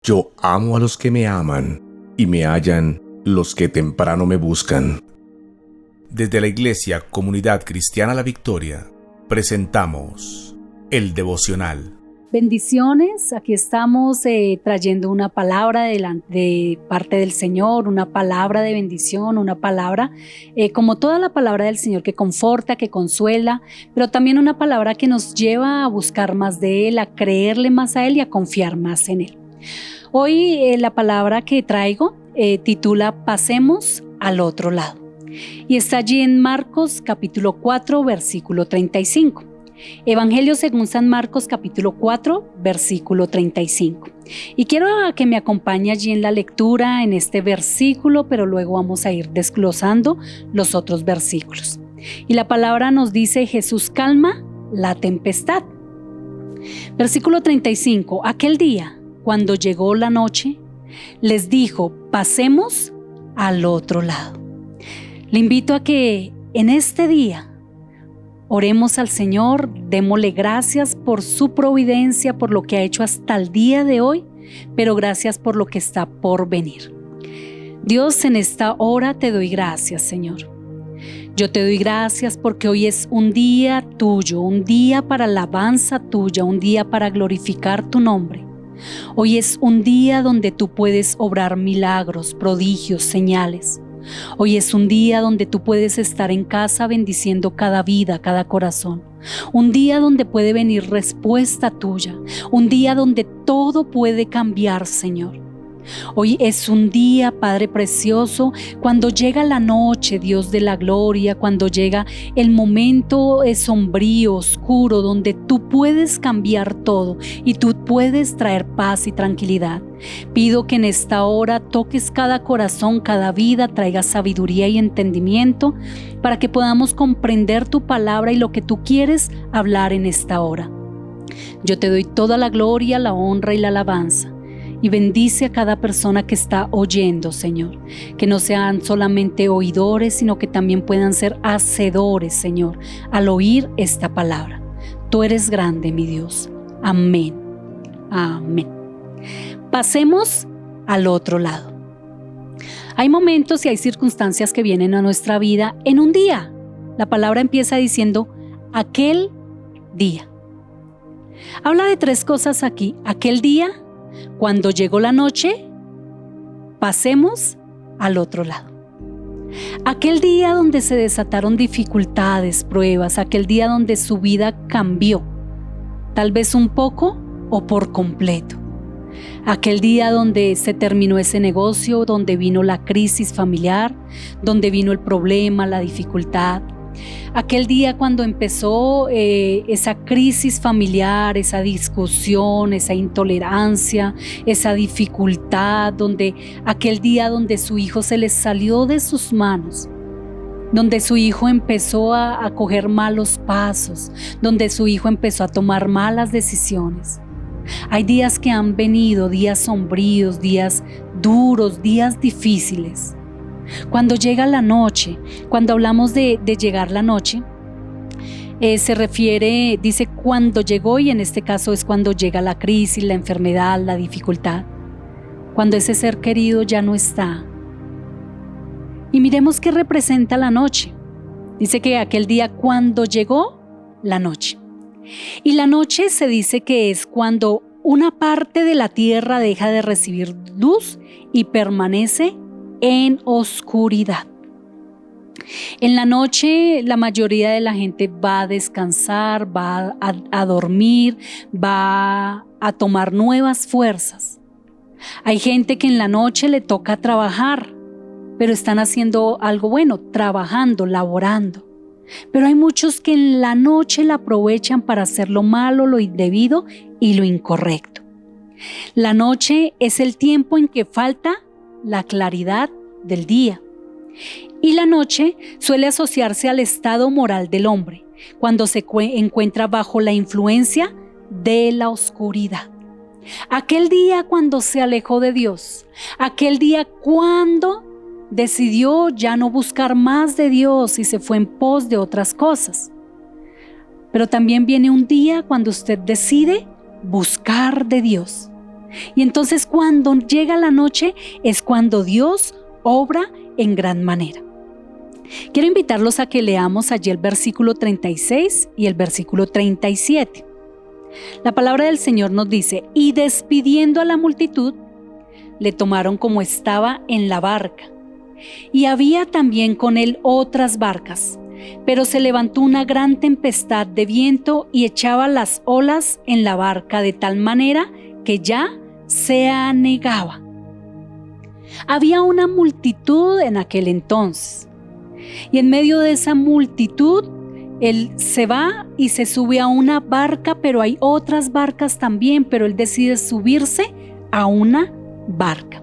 Yo amo a los que me aman, y me hallan los que temprano me buscan. Desde la Iglesia Comunidad Cristiana La Victoria, presentamos el devocional. Bendiciones, aquí estamos trayendo una palabra de parte del Señor, una palabra de bendición, una palabra como toda la palabra del Señor que conforta, que consuela, pero también una palabra que nos lleva a buscar más de Él, a creerle más a Él y a confiar más en Él. Hoy la palabra que traigo titula Pasemos al otro lado y está allí en Marcos capítulo 4 versículo 35. Evangelio según San Marcos capítulo 4 versículo 35. Y quiero que me acompañe allí en la lectura en este versículo, pero luego vamos a ir desglosando los otros versículos. Y la palabra nos dice: Jesús calma la tempestad. Versículo 35. Aquel día, cuando llegó la noche, les dijo: pasemos al otro lado. Le invito a que en este día oremos al Señor, démosle gracias por su providencia, por lo que ha hecho hasta el día de hoy, pero gracias por lo que está por venir. Dios, en esta hora te doy gracias, Señor. Yo te doy gracias porque hoy es un día tuyo, un día para alabanza tuya, un día para glorificar tu nombre. Hoy es un día donde tú puedes obrar milagros, prodigios, señales. Hoy es un día donde tú puedes estar en casa bendiciendo cada vida, cada corazón. Un día donde puede venir respuesta tuya. Un día donde todo puede cambiar, Señor. Hoy es un día, Padre precioso, cuando llega la noche, Dios de la gloria, cuando llega el momento sombrío, oscuro, donde tú puedes cambiar todo y tú puedes traer paz y tranquilidad. Pido que en esta hora toques cada corazón, cada vida, traigas sabiduría y entendimiento para que podamos comprender tu palabra y lo que tú quieres hablar en esta hora. Yo te doy toda la gloria, la honra y la alabanza. Y bendice a cada persona que está oyendo, Señor. Que no sean solamente oidores, sino que también puedan ser hacedores, Señor, al oír esta palabra. Tú eres grande, mi Dios. Amén. Amén. Pasemos al otro lado. Hay momentos y hay circunstancias que vienen a nuestra vida en un día. La palabra empieza diciendo aquel día. Habla de tres cosas aquí. Aquel día, cuando llegó la noche, pasemos al otro lado. Aquel día donde se desataron dificultades, pruebas, aquel día donde su vida cambió, tal vez un poco o por completo. Aquel día donde se terminó ese negocio, donde vino la crisis familiar, donde vino el problema, la dificultad. Aquel día cuando empezó esa crisis familiar, esa discusión, esa intolerancia, esa dificultad, aquel día donde su hijo se les salió de sus manos, donde su hijo empezó a coger malos pasos, donde su hijo empezó a tomar malas decisiones. Hay días que han venido, días sombríos, días duros, días difíciles. Cuando llega la noche, cuando hablamos de llegar la noche, se refiere, dice cuando llegó, y en este caso es cuando llega la crisis, la enfermedad, la dificultad, cuando ese ser querido ya no está. Y miremos qué representa la noche. Dice que aquel día cuando llegó la noche. Y la noche se dice que es cuando una parte de la tierra deja de recibir luz y permanece en oscuridad. En la noche la mayoría de la gente va a descansar, va a dormir, va a tomar nuevas fuerzas. Hay gente que en la noche le toca trabajar, pero están haciendo algo bueno, trabajando, laborando. Pero hay muchos que en la noche la aprovechan para hacer lo malo, lo indebido y lo incorrecto. La noche es el tiempo en que falta la claridad del día. Y la noche suele asociarse al estado moral del hombre, cuando se encuentra bajo la influencia de la oscuridad. Aquel día cuando se alejó de Dios, aquel día cuando decidió ya no buscar más de Dios y se fue en pos de otras cosas. Pero también viene un día cuando usted decide buscar de Dios. Y entonces cuando llega la noche es cuando Dios obra en gran manera. Quiero invitarlos a que leamos allí el versículo 36 y el versículo 37. La palabra del Señor nos dice: y despidiendo a la multitud, le tomaron como estaba en la barca. Y había también con él otras barcas, pero se levantó una gran tempestad de viento y echaba las olas en la barca de tal manera que ya se anegaba. Había una multitud en aquel entonces, y en medio de esa multitud él se va y se sube a una barca, pero hay otras barcas también, pero él decide subirse a una barca.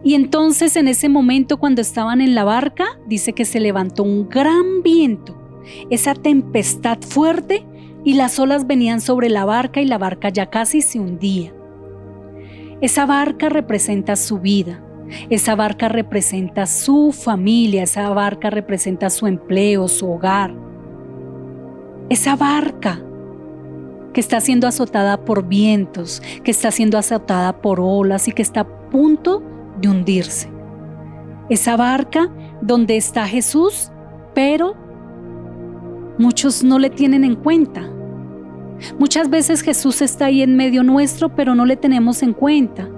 Y entonces en ese momento, cuando estaban en la barca, dice que se levantó un gran viento, esa tempestad fuerte, y las olas venían sobre la barca y la barca ya casi se hundía. Esa barca representa su vida, esa barca representa su familia, esa barca representa su empleo, su hogar. Esa barca que está siendo azotada por vientos, que está siendo azotada por olas y que está a punto de hundirse. Esa barca donde está Jesús, pero muchos no le tienen en cuenta. Muchas veces Jesús está ahí en medio nuestro, pero no le tenemos en cuenta.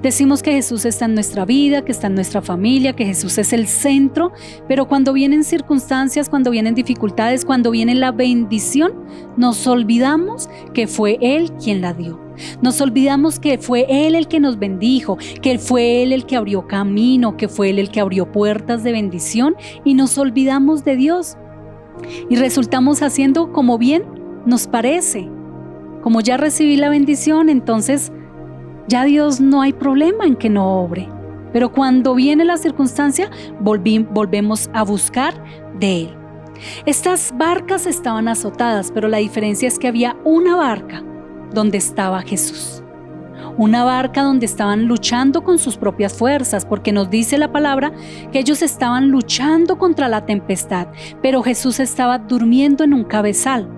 Decimos que Jesús está en nuestra vida, que está en nuestra familia, que Jesús es el centro, pero cuando vienen circunstancias, cuando vienen dificultades, cuando viene la bendición, nos olvidamos que fue Él quien la dio. Nos olvidamos que fue Él el que nos bendijo, que fue Él el que abrió camino, que fue Él el que abrió puertas de bendición, y nos olvidamos de Dios. Y resultamos haciendo como bien nos parece. Como ya recibí la bendición, entonces ya Dios no hay problema en que no obre. Pero cuando viene la circunstancia, volvemos a buscar de Él. Estas barcas estaban azotadas, pero la diferencia es que había una barca donde estaba Jesús. Una barca donde estaban luchando con sus propias fuerzas, porque nos dice la palabra que ellos estaban luchando contra la tempestad, pero Jesús estaba durmiendo en un cabezal.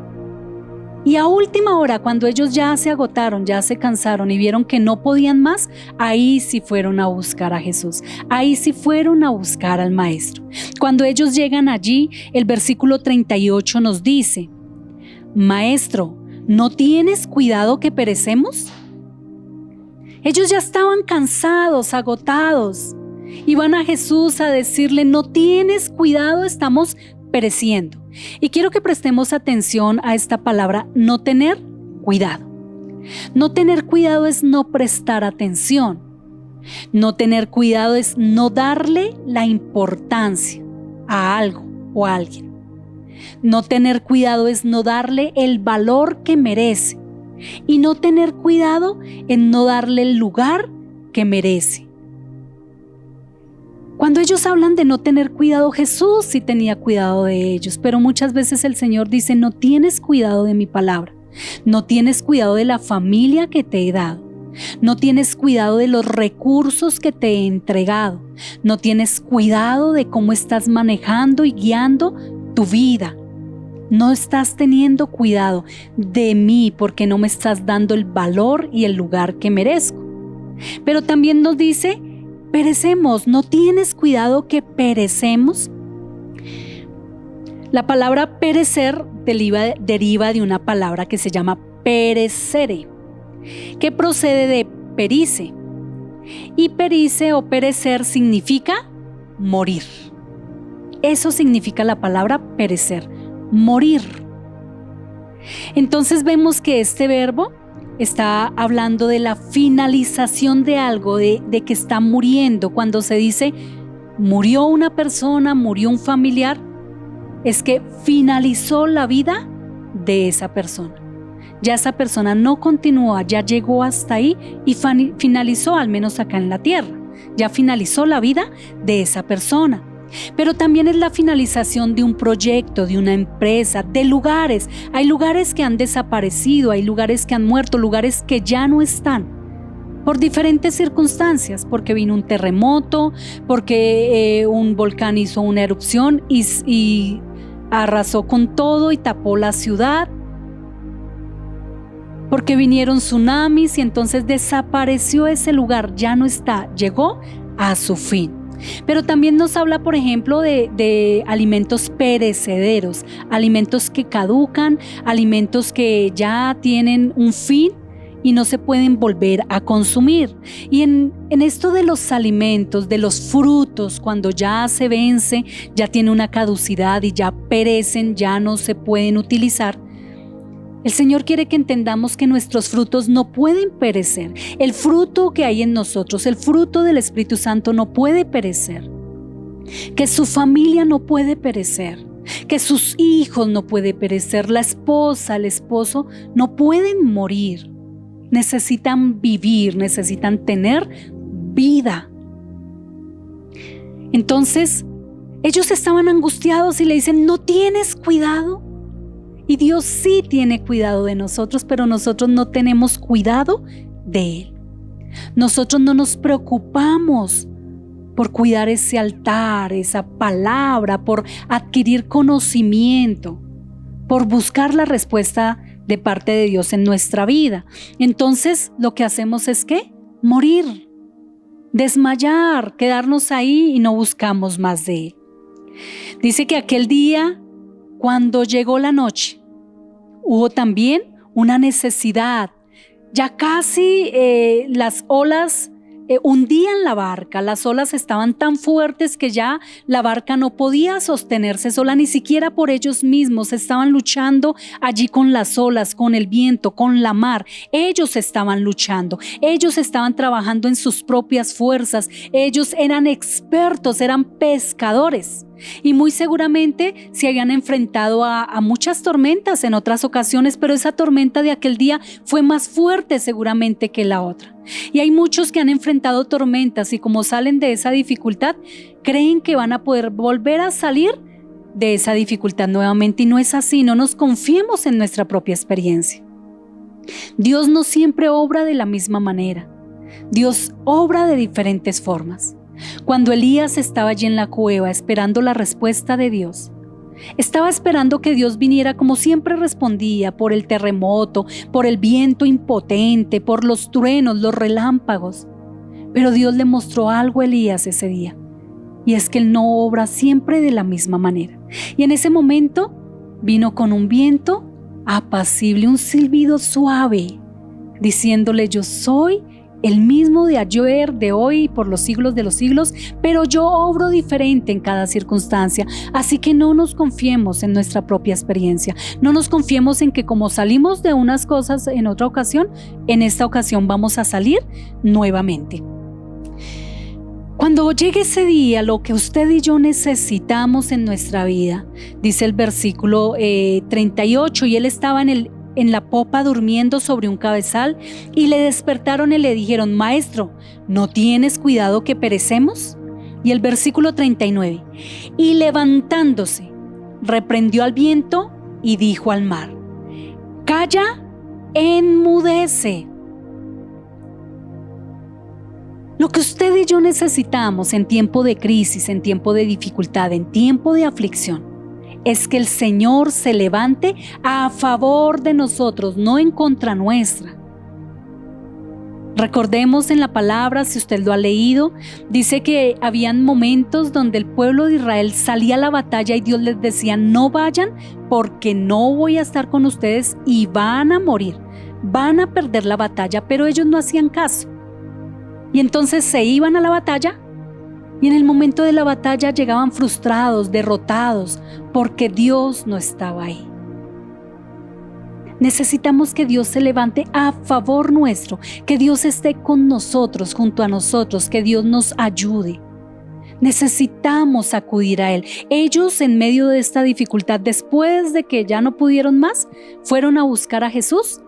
Y a última hora, cuando ellos ya se agotaron, ya se cansaron y vieron que no podían más, ahí sí fueron a buscar a Jesús, ahí sí fueron a buscar al Maestro. Cuando ellos llegan allí, el versículo 38 nos dice: Maestro, ¿no tienes cuidado que perecemos? Ellos ya estaban cansados, agotados, y van a Jesús a decirle: no tienes cuidado, estamos pereciendo. Y quiero que prestemos atención a esta palabra, no tener cuidado. No tener cuidado es no prestar atención. No tener cuidado es no darle la importancia a algo o a alguien. No tener cuidado es no darle el valor que merece. Y no tener cuidado en no darle el lugar que merece. Cuando ellos hablan de no tener cuidado, Jesús sí tenía cuidado de ellos, pero muchas veces el Señor dice: no tienes cuidado de mi palabra, no tienes cuidado de la familia que te he dado, no tienes cuidado de los recursos que te he entregado, no tienes cuidado de cómo estás manejando y guiando tu vida. No estás teniendo cuidado de mí porque no me estás dando el valor y el lugar que merezco. Pero también nos dice: perecemos, ¿no tienes cuidado que perecemos? La palabra perecer deriva de una palabra que se llama perecere, que procede de perice. Y perice o perecer significa morir. Eso significa la palabra perecer, morir. Entonces vemos que este verbo está hablando de la finalización de algo, de que está muriendo. Cuando se dice murió una persona, murió un familiar, es que finalizó la vida de esa persona. Ya esa persona no continúa, ya llegó hasta ahí y finalizó, al menos acá en la tierra. Ya finalizó la vida de esa persona. Pero también es la finalización de un proyecto, de una empresa, de lugares. Hay lugares que han desaparecido, hay lugares que han muerto, lugares que ya no están por diferentes circunstancias, porque vino un terremoto, porque un volcán hizo una erupción y arrasó con todo y tapó la ciudad. porque vinieron tsunamis y entonces desapareció ese lugar, ya no está, llegó a su fin. Pero también nos habla, por ejemplo, de alimentos perecederos, alimentos que caducan, alimentos que ya tienen un fin y no se pueden volver a consumir. Y en esto de los alimentos, de los frutos, cuando ya se vence, ya tiene una caducidad y ya perecen, ya no se pueden utilizar, el Señor quiere que entendamos que nuestros frutos no pueden perecer. El fruto que hay en nosotros, el fruto del Espíritu Santo no puede perecer. Que su familia no puede perecer. Que sus hijos no pueden perecer. La esposa, el esposo no pueden morir. Necesitan vivir, necesitan tener vida. Entonces, ellos estaban angustiados y le dicen, ¿no tienes cuidado? Y Dios sí tiene cuidado de nosotros, pero nosotros no tenemos cuidado de Él. Nosotros no nos preocupamos por cuidar ese altar, esa palabra, por adquirir conocimiento, por buscar la respuesta de parte de Dios en nuestra vida. Entonces, lo que hacemos es ¿qué? Morir, desmayar, quedarnos ahí y no buscamos más de Él. Dice que aquel día, cuando llegó la noche, hubo también una necesidad. Ya casi las olas hundían la barca. Las olas estaban tan fuertes que ya la barca no podía sostenerse sola, ni siquiera por ellos mismos. Estaban luchando allí con las olas, con el viento, con la mar. Ellos estaban luchando. Ellos estaban trabajando en sus propias fuerzas. Ellos eran expertos, eran pescadores. Y muy seguramente se habían enfrentado a muchas tormentas en otras ocasiones, pero esa tormenta de aquel día fue más fuerte seguramente que la otra. Y hay muchos que han enfrentado tormentas y como salen de esa dificultad, creen que van a poder volver a salir de esa dificultad nuevamente, y no es así. No nos confiemos en nuestra propia experiencia. Dios no siempre obra de la misma manera. Dios obra de diferentes formas. Cuando Elías estaba allí en la cueva esperando la respuesta de Dios, estaba esperando que Dios viniera como siempre respondía, por el terremoto, por el viento impotente, por los truenos, los relámpagos. Pero Dios le mostró algo a Elías ese día, y es que Él no obra siempre de la misma manera. Y en ese momento vino con un viento apacible, un silbido suave, diciéndole: yo soy el mismo de ayer, de hoy y por los siglos de los siglos, pero yo obro diferente en cada circunstancia. Así que no nos confiemos en nuestra propia experiencia. No nos confiemos en que como salimos de unas cosas en otra ocasión, en esta ocasión vamos a salir nuevamente. Cuando llegue ese día, lo que usted y yo necesitamos en nuestra vida, dice el versículo 38, y él estaba en la popa durmiendo sobre un cabezal, y le despertaron y le dijeron: Maestro, ¿no tienes cuidado que perecemos? Y el versículo 39, y levantándose, reprendió al viento y dijo al mar: Calla, enmudece. Lo que usted y yo necesitamos en tiempo de crisis, en tiempo de dificultad, en tiempo de aflicción, es que el Señor se levante a favor de nosotros, no en contra nuestra. Recordemos en la palabra, si usted lo ha leído, dice que habían momentos donde el pueblo de Israel salía a la batalla y Dios les decía: no vayan porque no voy a estar con ustedes y van a morir, van a perder la batalla, pero ellos no hacían caso. Y entonces se iban a la batalla, y en el momento de la batalla llegaban frustrados, derrotados, porque Dios no estaba ahí. Necesitamos que Dios se levante a favor nuestro, que Dios esté con nosotros, junto a nosotros, que Dios nos ayude. Necesitamos acudir a Él. Ellos, en medio de esta dificultad, después de que ya no pudieron más, fueron a buscar a Jesús.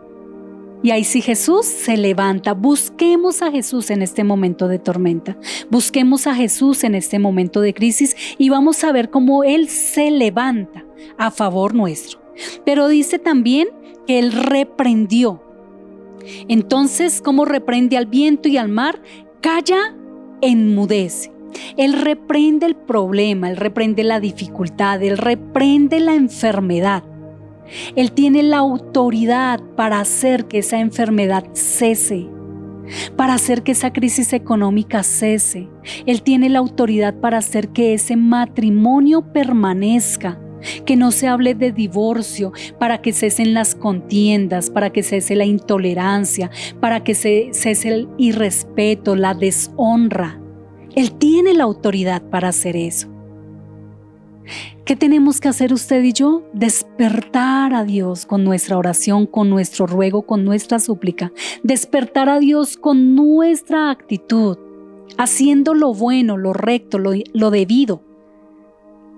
Y ahí sí Jesús se levanta. Busquemos a Jesús en este momento de tormenta. Busquemos a Jesús en este momento de crisis y vamos a ver cómo Él se levanta a favor nuestro. Pero dice también que Él reprendió. Entonces, ¿cómo reprende al viento y al mar? Calla, enmudece. Él reprende el problema, Él reprende la dificultad, Él reprende la enfermedad. Él tiene la autoridad para hacer que esa enfermedad cese, para hacer que esa crisis económica cese. Él tiene la autoridad para hacer que ese matrimonio permanezca, que no se hable de divorcio, para que cesen las contiendas, para que cese la intolerancia, para que cese el irrespeto, la deshonra. Él tiene la autoridad para hacer eso. ¿Qué tenemos que hacer usted y yo? Despertar a Dios con nuestra oración, con nuestro ruego, con nuestra súplica. Despertar a Dios con nuestra actitud, haciendo lo bueno, lo recto, lo debido.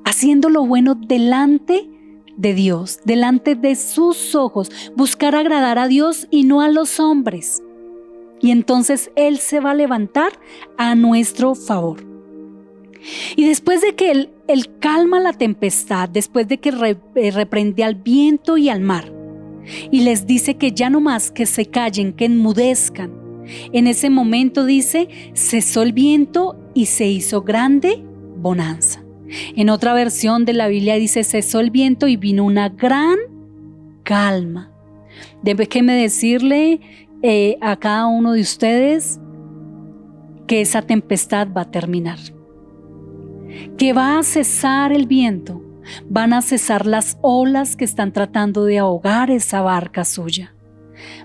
Haciendo lo bueno delante de Dios, delante de sus ojos. Buscar agradar a Dios y no a los hombres. Y entonces Él se va a levantar a nuestro favor. Y después de que Él calma la tempestad, después de que reprende al viento y al mar, y les dice que ya no más, que se callen, que enmudezcan. En ese momento dice, cesó el viento y se hizo grande bonanza. En otra versión de la Biblia dice, cesó el viento y vino una gran calma. Déjeme decirle a cada uno de ustedes que esa tempestad va a terminar, que va a cesar el viento, van a cesar las olas que están tratando de ahogar esa barca suya.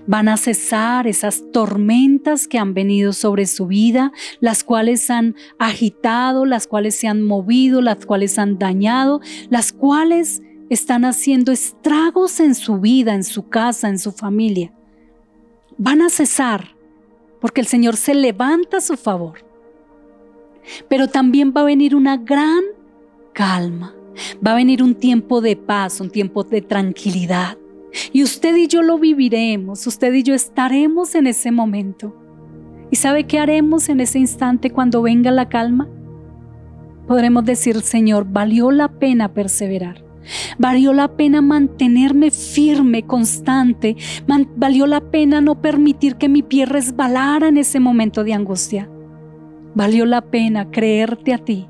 Van a cesar esas tormentas que han venido sobre su vida, las cuales han agitado, las cuales se han movido, las cuales han dañado, las cuales están haciendo estragos en su vida, en su casa, en su familia. Van a cesar porque el Señor se levanta a su favor. Pero también va a venir una gran calma, va a venir un tiempo de paz, un tiempo de tranquilidad. Y usted y yo lo viviremos, usted y yo estaremos en ese momento. ¿Y sabe qué haremos en ese instante cuando venga la calma? Podremos decir, Señor, valió la pena perseverar, valió la pena mantenerme firme, constante, valió la pena no permitir que mi pie resbalara en ese momento de angustia. Valió la pena creerte a ti,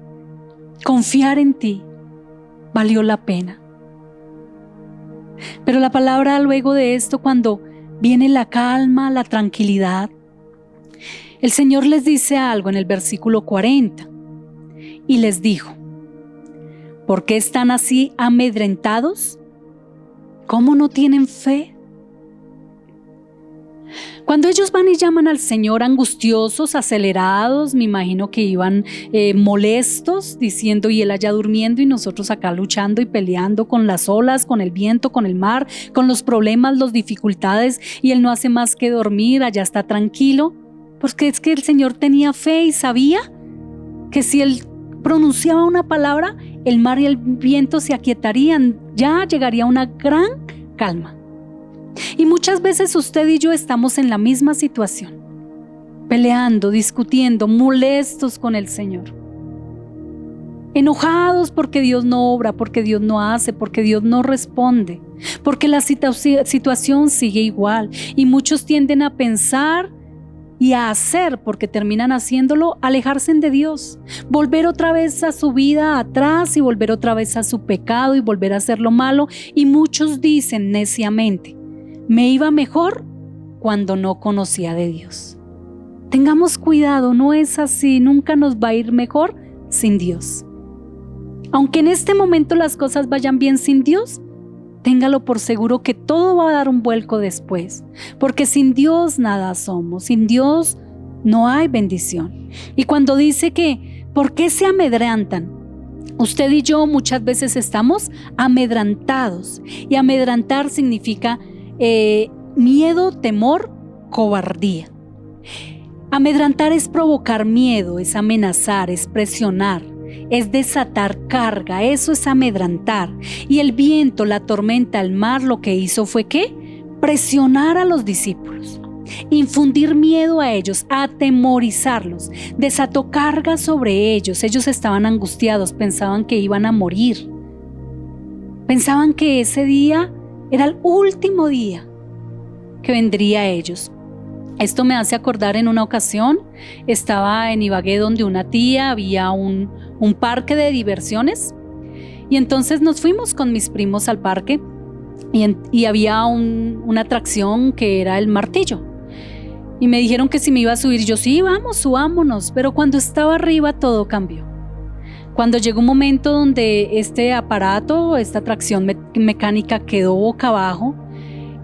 confiar en ti, valió la pena. Pero la palabra luego de esto, cuando viene la calma, la tranquilidad, el Señor les dice algo en el versículo 40 y les dijo, ¿por qué están así amedrentados? ¿Cómo no tienen fe? Cuando ellos van y llaman al Señor angustiosos, acelerados, me imagino que iban molestos, diciendo, y Él allá durmiendo y nosotros acá luchando y peleando con las olas, con el viento, con el mar, con los problemas, las dificultades, y Él no hace más que dormir, allá está tranquilo, porque es que el Señor tenía fe y sabía que si Él pronunciaba una palabra, el mar y el viento se aquietarían, ya llegaría una gran calma. Y muchas veces usted y yo estamos en la misma situación, peleando, discutiendo, molestos con el Señor, enojados porque Dios no obra, porque Dios no hace, porque Dios no responde, porque la situación sigue igual. Y muchos tienden a pensar y a hacer, porque terminan haciéndolo, alejarse de Dios, volver otra vez a su vida atrás y volver otra vez a su pecado y volver a hacer lo malo. Y muchos dicen neciamente, me iba mejor cuando no conocía de Dios. Tengamos cuidado, no es así, nunca nos va a ir mejor sin Dios. Aunque en este momento las cosas vayan bien sin Dios, téngalo por seguro que todo va a dar un vuelco después, porque sin Dios nada somos, sin Dios no hay bendición. Y cuando dice que, ¿por qué se amedrentan? Usted y yo muchas veces estamos amedrentados, y amedrentar significa miedo, temor, cobardía. Amedrentar es provocar miedo, es amenazar, es presionar, es desatar carga, eso es amedrentar. Y el viento, la tormenta, el mar, lo que hizo fue ¿qué? Presionar a los discípulos, infundir miedo a ellos, atemorizarlos, desató carga sobre ellos. Ellos estaban angustiados, pensaban que iban a morir, pensaban que ese día era el último día que vendría a ellos. Esto me hace acordar en una ocasión, estaba en Ibagué donde una tía, había un parque de diversiones, y entonces nos fuimos con mis primos al parque y había una atracción que era el martillo. Y me dijeron que si me iba a subir, yo sí, vamos, subámonos. Pero cuando estaba arriba todo cambió. Cuando llegó un momento donde este aparato, esta atracción mecánica quedó boca abajo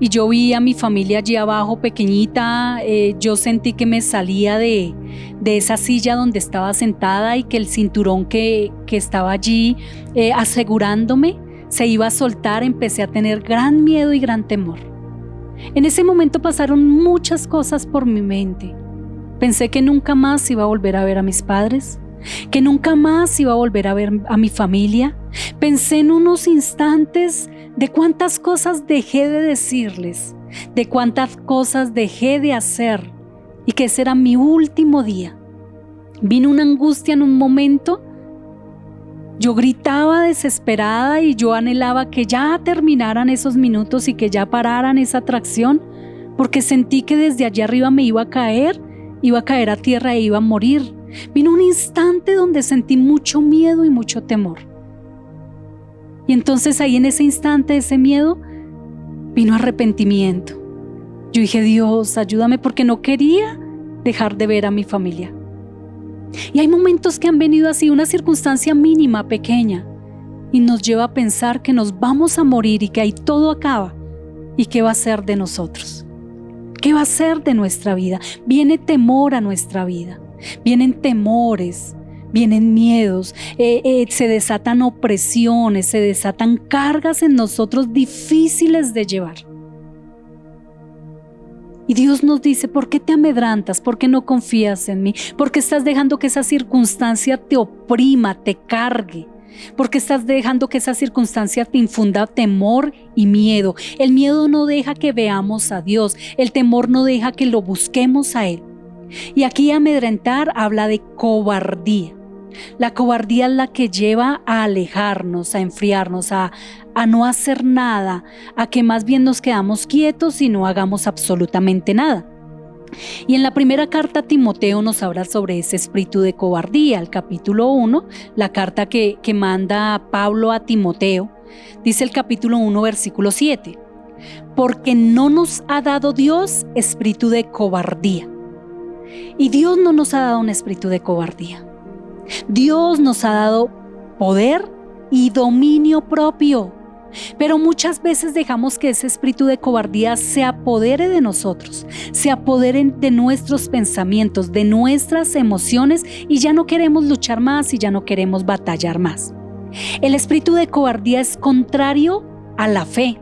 y yo vi a mi familia allí abajo pequeñita, yo sentí que me salía de esa silla donde estaba sentada y que el cinturón que estaba allí asegurándome se iba a soltar. Empecé a tener gran miedo y gran temor. En ese momento pasaron muchas cosas por mi mente. Pensé que nunca más iba a volver a ver a mis padres, que nunca más iba a volver a ver a mi familia. Pensé en unos instantes de cuántas cosas dejé de decirles, de cuántas cosas dejé de hacer y que ese era mi último día. Vino una angustia en un momento. Yo gritaba desesperada y yo anhelaba que ya terminaran esos minutos y que ya pararan esa atracción, porque sentí que desde allá arriba me iba a caer a tierra e iba a morir. Vino un instante donde sentí mucho miedo y mucho temor. Y entonces ahí en ese instante, ese miedo, vino arrepentimiento. Yo dije, Dios, ayúdame, porque no quería dejar de ver a mi familia. Y hay momentos que han venido así, una circunstancia mínima, pequeña, y nos lleva a pensar que nos vamos a morir y que ahí todo acaba. ¿Y qué va a ser de nosotros? ¿Qué va a ser de nuestra vida? Viene temor a nuestra vida, vienen temores, vienen miedos, se desatan opresiones, se desatan cargas en nosotros difíciles de llevar. Y Dios nos dice, ¿por qué te amedrantas? ¿Por qué no confías en mí? ¿Por qué estás dejando que esa circunstancia te oprima, te cargue? ¿Por qué estás dejando que esa circunstancia te infunda temor y miedo? El miedo no deja que veamos a Dios, el temor no deja que lo busquemos a Él. Y aquí amedrentar habla de cobardía. La cobardía es la que lleva a alejarnos, a enfriarnos, a no hacer nada, a que más bien nos quedamos quietos y no hagamos absolutamente nada. Y en la primera carta a Timoteo nos habla sobre ese espíritu de cobardía. El capítulo 1, la carta que manda Pablo a Timoteo, dice el capítulo 1, versículo 7. Porque no nos ha dado Dios espíritu de cobardía. Y Dios no nos ha dado un espíritu de cobardía. Dios nos ha dado poder y dominio propio. Pero muchas veces dejamos que ese espíritu de cobardía se apodere de nosotros, se apodere de nuestros pensamientos, de nuestras emociones, y ya no queremos luchar más y ya no queremos batallar más. El espíritu de cobardía es contrario a la fe.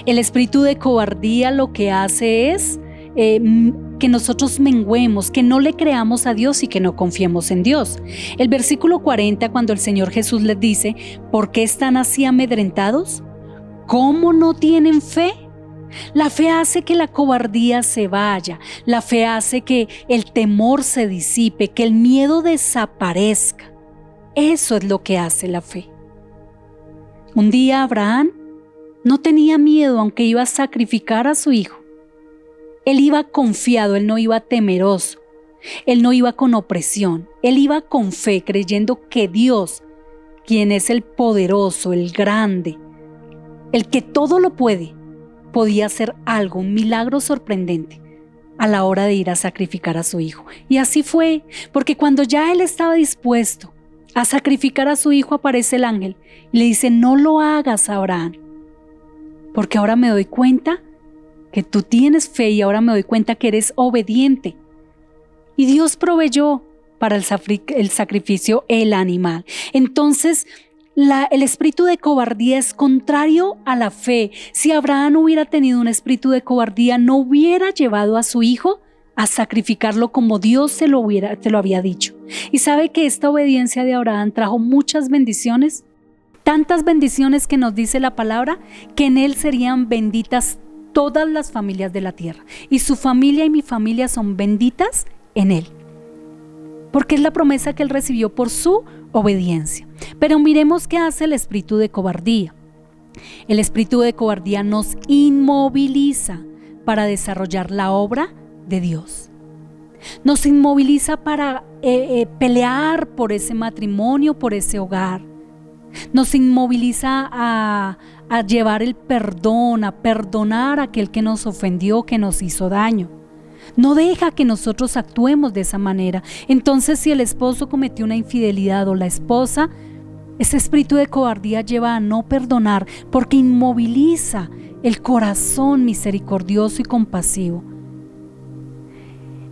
El espíritu de cobardía lo que hace es que nosotros menguemos, que no le creamos a Dios y que no confiemos en Dios. El versículo 40, cuando el Señor Jesús les dice, ¿por qué están así amedrentados? ¿Cómo no tienen fe? La fe hace que la cobardía se vaya, la fe hace que el temor se disipe, que el miedo desaparezca. Eso es lo que hace la fe. Un día Abraham no tenía miedo, aunque iba a sacrificar a su hijo. Él iba confiado, él no iba temeroso, él no iba con opresión, él iba con fe, creyendo que Dios, quien es el poderoso, el grande, el que todo lo puede, podía hacer algo, un milagro sorprendente a la hora de ir a sacrificar a su hijo. Y así fue, porque cuando ya él estaba dispuesto a sacrificar a su hijo, aparece el ángel y le dice, no lo hagas, Abraham, porque ahora me doy cuenta que tú tienes fe y ahora me doy cuenta que eres obediente. Y Dios proveyó para el sacrificio el animal. Entonces, el espíritu de cobardía es contrario a la fe. Si Abraham hubiera tenido un espíritu de cobardía, no hubiera llevado a su hijo a sacrificarlo como Dios se lo había dicho. Y sabe que esta obediencia de Abraham trajo muchas bendiciones, tantas bendiciones que nos dice la palabra, que en él serían benditas todas las familias de la tierra, y su familia y mi familia son benditas en él, porque es la promesa que él recibió por su obediencia. Pero miremos qué hace el espíritu de cobardía. El espíritu de cobardía nos inmoviliza para desarrollar la obra de Dios. Nos inmoviliza para pelear por ese matrimonio, por ese hogar. Nos inmoviliza a a llevar el perdón, a perdonar a aquel que nos ofendió, que nos hizo daño. No deja que nosotros actuemos de esa manera. Entonces, si el esposo cometió una infidelidad o la esposa, ese espíritu de cobardía lleva a no perdonar porque inmoviliza el corazón misericordioso y compasivo.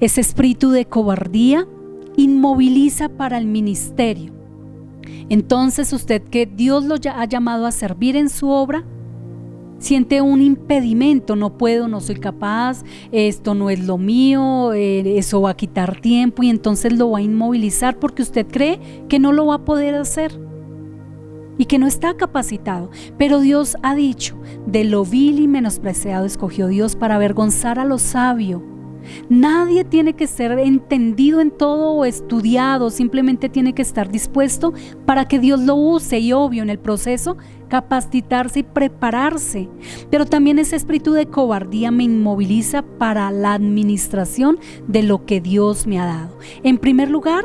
Ese espíritu de cobardía inmoviliza para el ministerio. Entonces, usted que Dios lo ha llamado a servir en su obra, siente un impedimento, no puedo, no soy capaz, esto no es lo mío, eso va a quitar tiempo, y entonces lo va a inmovilizar porque usted cree que no lo va a poder hacer y que no está capacitado. Pero Dios ha dicho, de lo vil y menospreciado escogió Dios para avergonzar a lo sabio. Nadie tiene que ser entendido en todo o estudiado, simplemente tiene que estar dispuesto para que Dios lo use, y obvio en el proceso capacitarse y prepararse. Pero también ese espíritu de cobardía me inmoviliza para la administración de lo que Dios me ha dado. En primer lugar,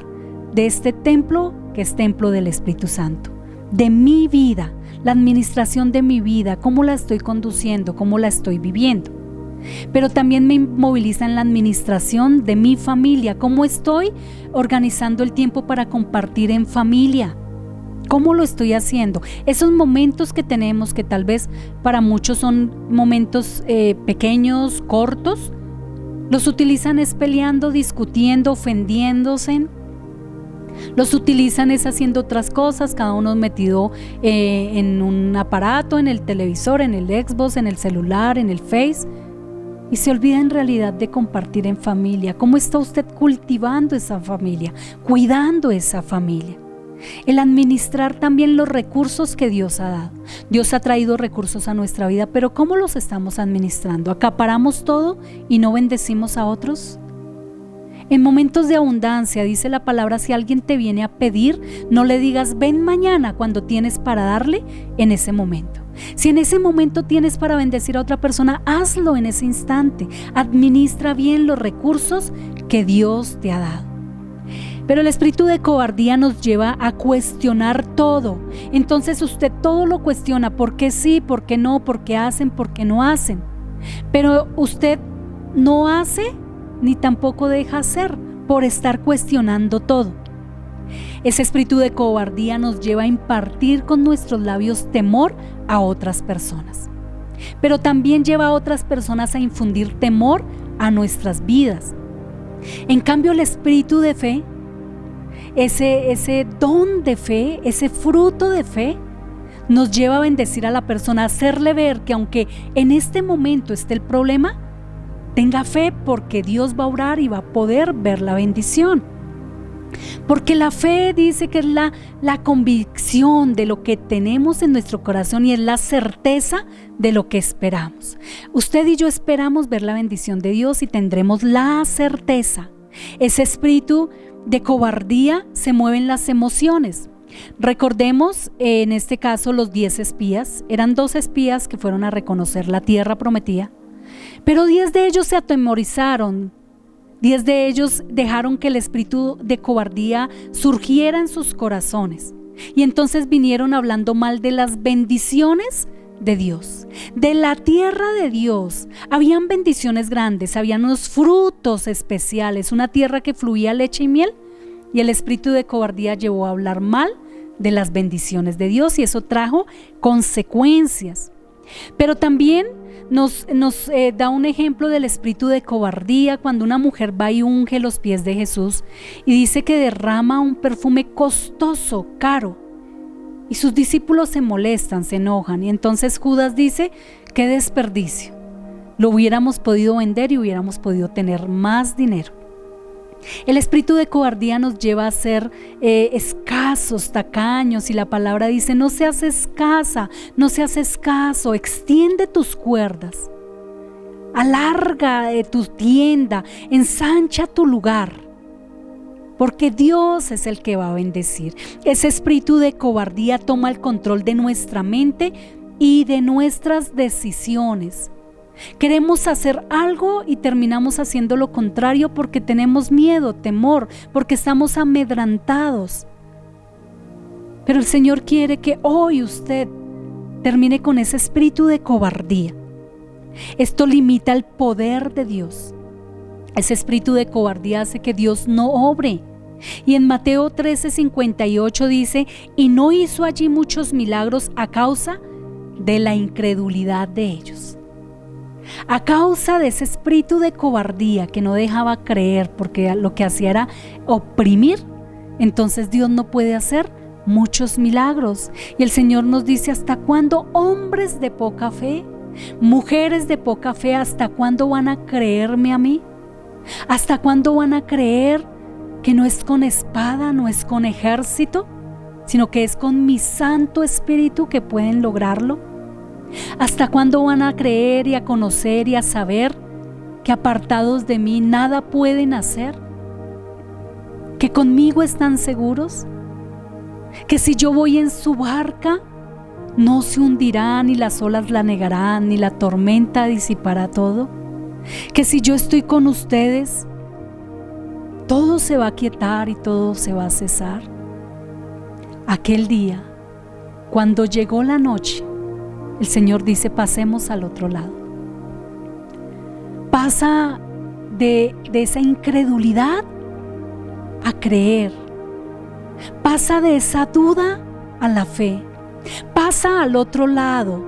de este templo que es templo del Espíritu Santo, de mi vida, la administración de mi vida, cómo la estoy conduciendo, cómo la estoy viviendo. Pero también me moviliza en la administración de mi familia, cómo estoy organizando el tiempo para compartir en familia, cómo lo estoy haciendo. Esos momentos que tenemos, que tal vez para muchos son momentos pequeños, cortos, los utilizan es peleando, discutiendo, ofendiéndose. Los utilizan es haciendo otras cosas, cada uno metido en un aparato, en el televisor, en el Xbox, en el celular, en el Face. Y se olvida en realidad de compartir en familia. ¿Cómo está usted cultivando esa familia? Cuidando esa familia. El administrar también los recursos que Dios ha dado. Dios ha traído recursos a nuestra vida, pero ¿cómo los estamos administrando? ¿Acaparamos todo y no bendecimos a otros? En momentos de abundancia, dice la palabra, si alguien te viene a pedir, no le digas ven mañana, cuando tienes para darle en ese momento. Si en ese momento tienes para bendecir a otra persona, hazlo en ese instante. Administra bien los recursos que Dios te ha dado. Pero el espíritu de cobardía nos lleva a cuestionar todo. Entonces usted todo lo cuestiona, ¿por qué sí, por qué no, por qué hacen, por qué no hacen? Pero usted no hace ni tampoco deja hacer por estar cuestionando todo. Ese espíritu de cobardía nos lleva a impartir con nuestros labios temor a otras personas, pero también lleva a otras personas a infundir temor a nuestras vidas. En cambio, el espíritu de fe, ese don de fe, ese fruto de fe, nos lleva a bendecir a la persona, a hacerle ver que aunque en este momento esté el problema, tenga fe porque Dios va a orar y va a poder ver la bendición. Porque la fe dice que es la convicción de lo que tenemos en nuestro corazón y es la certeza de lo que esperamos. Usted y yo esperamos ver la bendición de Dios y tendremos la certeza. Ese espíritu de cobardía se mueve en las emociones. Recordemos en este caso los 10 espías. Eran 2 espías que fueron a reconocer la tierra prometida, pero 10 de ellos se atemorizaron. 10 de ellos dejaron que el espíritu de cobardía surgiera en sus corazones, y entonces vinieron hablando mal de las bendiciones de Dios, de la tierra de Dios. Habían bendiciones grandes, habían unos frutos especiales, una tierra que fluía leche y miel, y el espíritu de cobardía llevó a hablar mal de las bendiciones de Dios, y eso trajo consecuencias. Pero también nos da un ejemplo del espíritu de cobardía cuando una mujer va y unge los pies de Jesús y dice que derrama un perfume costoso, caro, y sus discípulos se molestan, se enojan, y entonces Judas dice: qué desperdicio, lo hubiéramos podido vender y hubiéramos podido tener más dinero. El espíritu de cobardía nos lleva a ser escasos, tacaños, y la palabra dice: no seas escasa, no seas escaso, extiende tus cuerdas, alarga tu tienda, ensancha tu lugar, porque Dios es el que va a bendecir. Ese espíritu de cobardía toma el control de nuestra mente y de nuestras decisiones. Queremos hacer algo y terminamos haciendo lo contrario porque tenemos miedo, temor, porque estamos amedrentados. Pero el Señor quiere que hoy usted termine con ese espíritu de cobardía. Esto limita el poder de Dios. Ese espíritu de cobardía hace que Dios no obre. Y en Mateo 13:58 dice: y no hizo allí muchos milagros a causa de la incredulidad de ellos. A causa de ese espíritu de cobardía que no dejaba creer, porque lo que hacía era oprimir, entonces Dios no puede hacer muchos milagros. Y el Señor nos dice: ¿hasta cuándo, hombres de poca fe, mujeres de poca fe, hasta cuándo van a creerme a mí? ¿Hasta cuándo van a creer que no es con espada, no es con ejército, sino que es con mi Santo Espíritu que pueden lograrlo? ¿Hasta cuándo van a creer y a conocer y a saber que apartados de mí nada pueden hacer? ¿Que conmigo están seguros? ¿Que si yo voy en su barca no se hundirá, ni las olas la negarán, ni la tormenta disipará todo? ¿Que si yo estoy con ustedes todo se va a aquietar y todo se va a cesar? Aquel día, cuando llegó la noche, el Señor dice: pasemos al otro lado. Pasa de esa incredulidad a creer. Pasa de esa duda a la fe. Pasa al otro lado.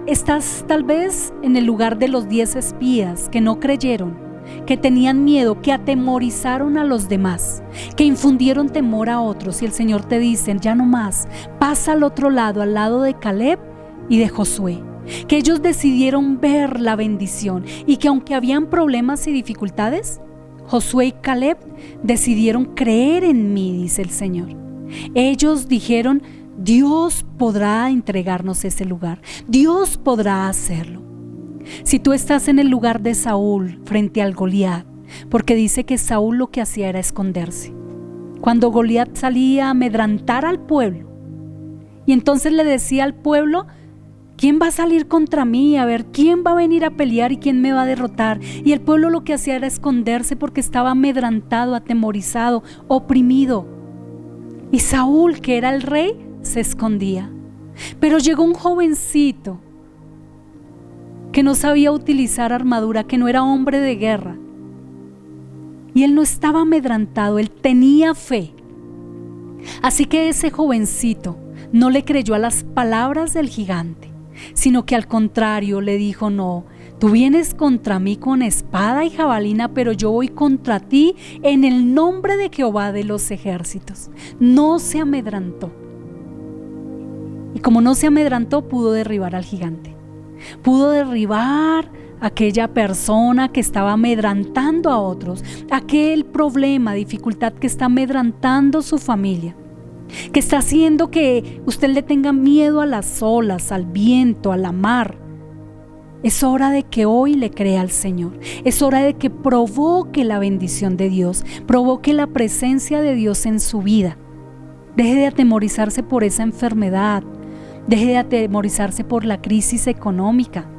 Estás tal vez en el lugar de los 10 espías que no creyeron, que tenían miedo, que atemorizaron a los demás, que infundieron temor a otros, y el Señor te dice: ya no más, pasa al otro lado, al lado de Caleb y de Josué, que ellos decidieron ver la bendición, y que aunque habían problemas y dificultades, Josué y Caleb decidieron creer en mí, dice el Señor. Ellos dijeron: Dios podrá entregarnos ese lugar, Dios podrá hacerlo. Si tú estás en el lugar de Saúl frente al Goliat, porque dice que Saúl lo que hacía era esconderse, cuando Goliat salía a amedrantar al pueblo, y entonces le decía al pueblo: ¿quién va a salir contra mí? A ver, ¿quién va a venir a pelear y quién me va a derrotar? Y el pueblo lo que hacía era esconderse porque estaba amedrentado, atemorizado, oprimido. Y Saúl, que era el rey, se escondía. Pero llegó un jovencito que no sabía utilizar armadura, que no era hombre de guerra. Y él no estaba amedrentado, él tenía fe. Así que ese jovencito no le creyó a las palabras del gigante, sino que al contrario le dijo: no, tú vienes contra mí con espada y jabalina, pero yo voy contra ti en el nombre de Jehová de los ejércitos. No se amedrentó. Y como no se amedrentó, pudo derribar al gigante. Pudo derribar a aquella persona que estaba amedrentando a otros, aquel problema, dificultad que está amedrentando su familia, que está haciendo que usted le tenga miedo a las olas, al viento, a la mar. Es hora de que hoy le crea al Señor. Es hora de que provoque la bendición de Dios, provoque la presencia de Dios en su vida. Deje de atemorizarse por esa enfermedad. Deje de atemorizarse por la crisis económica.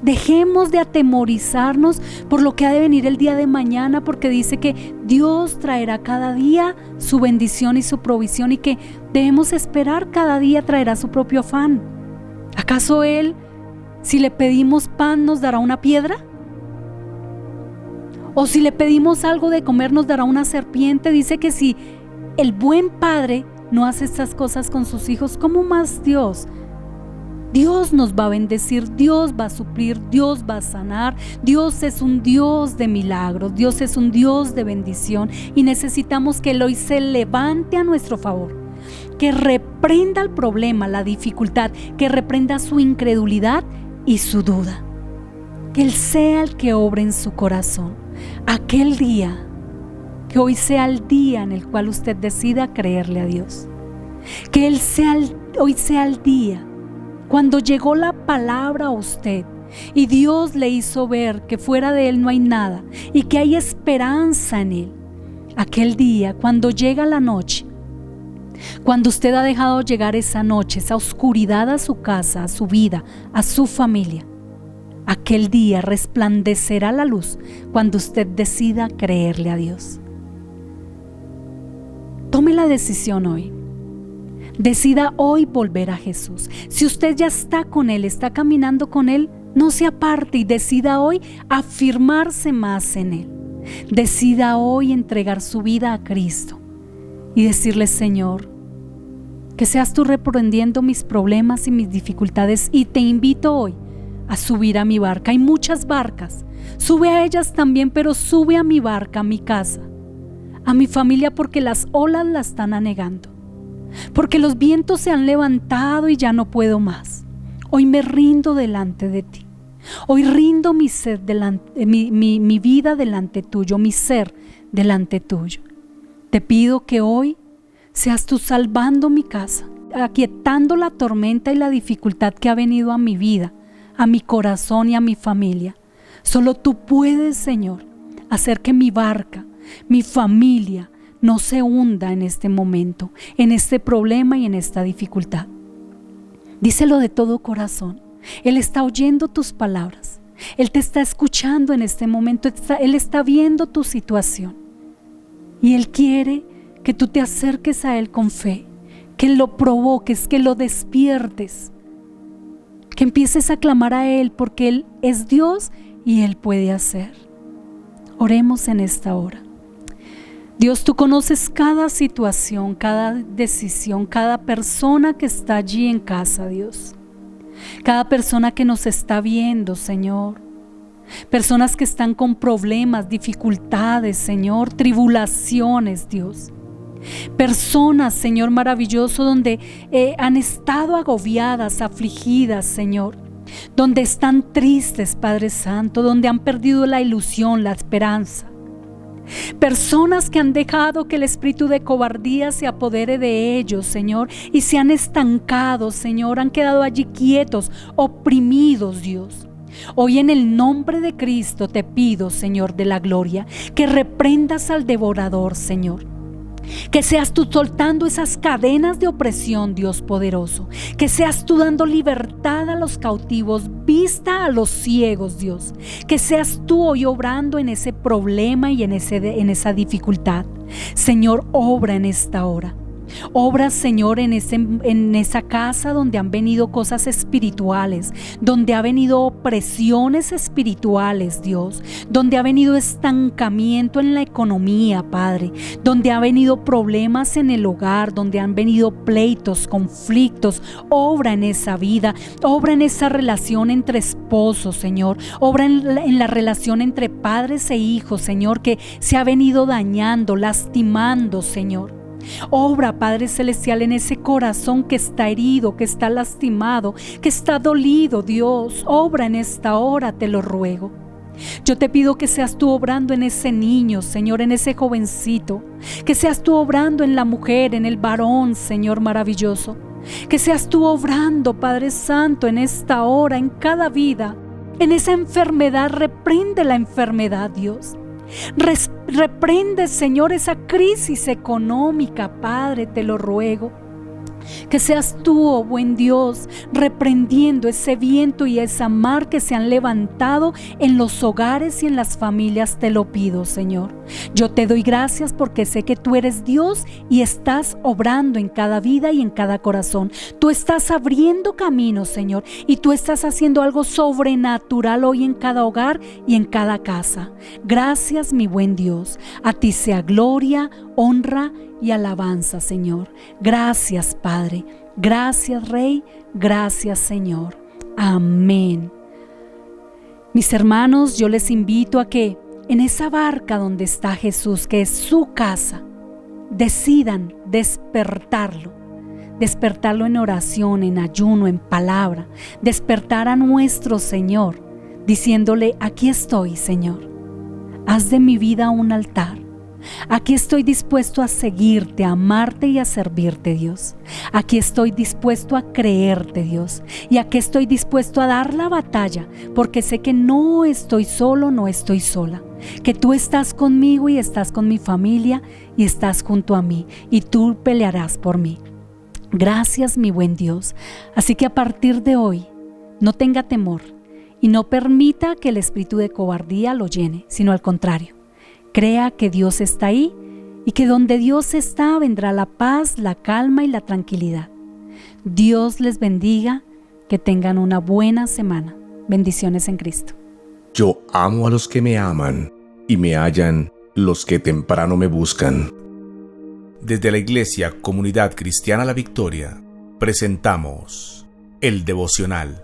Dejemos de atemorizarnos por lo que ha de venir el día de mañana, porque dice que Dios traerá cada día su bendición y su provisión, y que debemos esperar cada día traerá su propio afán. ¿Acaso Él, si le pedimos pan, nos dará una piedra? ¿O si le pedimos algo de comer, nos dará una serpiente? Dice que si el buen padre no hace estas cosas con sus hijos, ¿cómo más Dios? Dios nos va a bendecir, Dios va a suplir, Dios va a sanar. Dios es un Dios de milagros, Dios es un Dios de bendición, y necesitamos que Él hoy se levante a nuestro favor, que reprenda el problema, la dificultad, que reprenda su incredulidad y su duda. Que Él sea el que obre en su corazón. Aquel día, que hoy sea el día en el cual usted decida creerle a Dios. Que hoy sea el día cuando llegó la palabra a usted y Dios le hizo ver que fuera de Él no hay nada y que hay esperanza en Él. Aquel día, cuando llega la noche, cuando usted ha dejado llegar esa noche, esa oscuridad a su casa, a su vida, a su familia, aquel día resplandecerá la luz cuando usted decida creerle a Dios. Tome la decisión hoy. Decida hoy volver a Jesús. Si usted ya está con Él, está caminando con Él, no se aparte y decida hoy afirmarse más en Él. Decida hoy entregar su vida a Cristo y decirle: Señor, que seas tú reprendiendo mis problemas y mis dificultades, y te invito hoy a subir a mi barca. Hay muchas barcas, sube a ellas también, pero sube a mi barca, a mi casa, a mi familia, porque las olas la están anegando, porque los vientos se han levantado y ya no puedo más. Hoy me rindo delante de ti. Hoy rindo mi ser mi vida delante tuyo, mi ser delante tuyo. Te pido que hoy seas tú salvando mi casa, aquietando la tormenta y la dificultad que ha venido a mi vida, a mi corazón y a mi familia. Solo tú puedes, Señor, hacer que mi barca, mi familia, no se hunda en este momento, en este problema y en esta dificultad. Díselo de todo corazón. Él está oyendo tus palabras. Él te está escuchando en este momento. Él está viendo tu situación. Y Él quiere que tú te acerques a Él con fe, que lo provoques, que lo despiertes, que empieces a clamar a Él, porque Él es Dios y Él puede hacer. Oremos en esta hora. Dios, tú conoces cada situación, cada decisión, cada persona que está allí en casa, Dios. Cada persona que nos está viendo, Señor. Personas que están con problemas, dificultades, Señor, tribulaciones, Dios. Personas, Señor maravilloso, donde han estado agobiadas, afligidas, Señor. Donde están tristes, Padre Santo, donde han perdido la ilusión, la esperanza. Personas que han dejado que el espíritu de cobardía se apodere de ellos, Señor, y se han estancado, Señor, han quedado allí quietos, oprimidos, Dios. Hoy en el nombre de Cristo te pido, Señor de la gloria, que reprendas al devorador, Señor. Que seas tú soltando esas cadenas de opresión, Dios poderoso. Que seas tú dando libertad a los cautivos, vista a los ciegos, Dios. Que seas tú hoy obrando en ese problema y en esa dificultad. Señor, obra en esta hora. Obra, Señor, en esa casa donde han venido cosas espirituales, donde ha venido opresiones espirituales, Dios, donde ha venido estancamiento en la economía, Padre, donde ha venido problemas en el hogar, donde han venido pleitos, conflictos. Obra en esa vida, obra en esa relación entre esposos, Señor, obra en la relación entre padres e hijos, Señor, que se ha venido dañando, lastimando, Señor. Obra, Padre Celestial, en ese corazón que está herido, que está lastimado, que está dolido, Dios. Obra en esta hora, te lo ruego. Yo te pido que seas tú obrando en ese niño, Señor, en ese jovencito. Que seas tú obrando en la mujer, en el varón, Señor maravilloso. Que seas tú obrando, Padre Santo, en esta hora, en cada vida. En esa enfermedad, reprende la enfermedad, Dios. Reprende, Señor, esa crisis económica, Padre, te lo ruego. Que seas tú, oh buen Dios, reprendiendo ese viento y esa mar que se han levantado en los hogares y en las familias, te lo pido, Señor. Yo te doy gracias porque sé que tú eres Dios y estás obrando en cada vida y en cada corazón. Tú estás abriendo caminos, Señor, y tú estás haciendo algo sobrenatural hoy en cada hogar y en cada casa. Gracias, mi buen Dios. A ti sea gloria, honra y alabanza, Señor. Gracias, Padre. Gracias, Rey. Gracias, Señor. Amén. Mis hermanos, yo les invito a que en esa barca donde está Jesús, que es su casa, decidan despertarlo en oración, en ayuno, en palabra, despertar a nuestro Señor, diciéndole: aquí estoy, Señor, haz de mi vida un altar. Aquí estoy dispuesto a seguirte, a amarte y a servirte, Dios. Aquí estoy dispuesto a creerte, Dios. Y aquí estoy dispuesto a dar la batalla, porque sé que no estoy solo, no estoy sola. Que tú estás conmigo y estás con mi familia y estás junto a mí y tú pelearás por mí. Gracias, mi buen Dios. Así que a partir de hoy, no tenga temor y no permita que el espíritu de cobardía lo llene, sino al contrario. Crea que Dios está ahí y que donde Dios está vendrá la paz, la calma y la tranquilidad. Dios les bendiga, que tengan una buena semana. Bendiciones en Cristo. Yo amo a los que me aman y me hallan los que temprano me buscan. Desde la Iglesia Comunidad Cristiana La Victoria, presentamos el devocional